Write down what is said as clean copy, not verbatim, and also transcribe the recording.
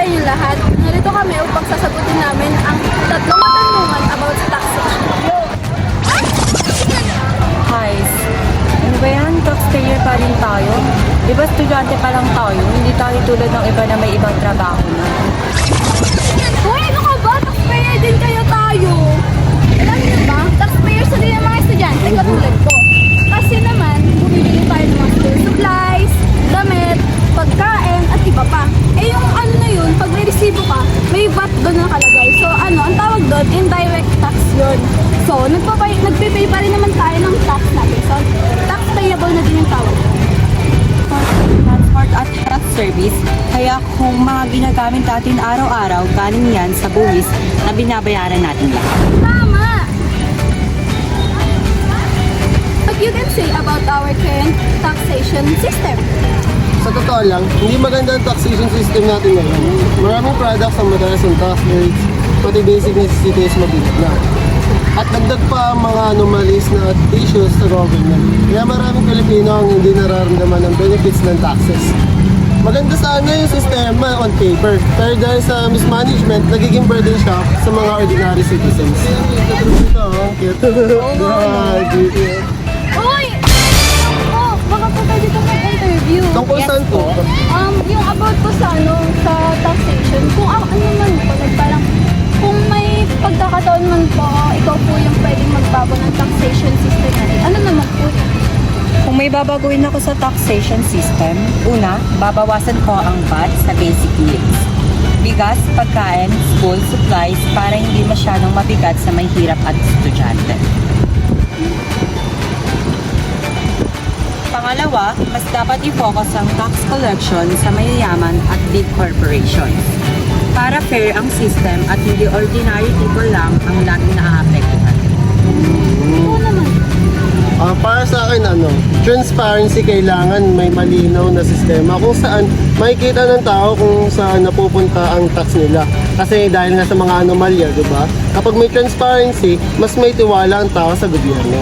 sa inyo lahat. Narito kami upang sasagutin namin ang tatlong katanungan about sa taxation. Guys, ano ba yan? Taxpayer pa rin tayo. Di ba estudyante pa lang tayo? Hindi tayo tulad ng iba na may ibang trabaho na. Hoy, ano ka ba? Taxpayer din kayo tayo. Alam niyo ba? Taxpayer sa din ng mga estudyante katulad ko. Kasi naman, bumibili tayo ng mga school supplies, damit, pagkain, at iba pa. Eh yung ano na yun, pag may resibo ka, may VAT doon nakalagay. So ano, ang tawag doon, indirect tax yun. So, nagpipay pa rin naman tayo ng tax natin. So, tax payable na din yung tawag. Transport at health service, kaya kung mga ginagamit natin araw-araw, galing yan sa buwis na binabayaran natin lahat. Tama! What you can say about our current taxation system? Sa totoo lang, hindi maganda ang taxation system natin ngayon. Maraming products ang madalas ang tax rates, pati basic necessities mabigat na. At dagdag pa ang mga anomalies na issues sa government. Kaya maraming Pilipino ang hindi nararamdaman ng benefits ng taxes. Maganda sana yung sistema on paper, pero dahil sa mismanagement, nagiging burden siya sa mga ordinary citizens. Ito, cute. Uy! Oh, baka po tayo dito mag-interview. Tungkol saan po? Yung about po sa sa taxation, kung ano man po, parang kung may pagkakataon man po, ikaw po yung pwedeng magbago ng taxation system natin. Ano naman po? Kung may babaguhin ako sa taxation system, una, babawasan ko ang VAT sa basic needs. Bigas, pagkain, school supplies para hindi masyadong mabigat sa may hirap at estudyante. Pangalawa, mas dapat i-focus ang tax collection sa mayayaman at big corporations. Para fair ang system at hindi ordinary people lang ang laging naaapektuhan. Oo naman. Para sa akin, transparency kailangan may malinaw na sistema kung saan makikita ng tao kung saan napupunta ang tax nila. Kasi dahil nga sa mga anomalya, di ba? Kapag may transparency, mas may tiwala ang tao sa gobyerno.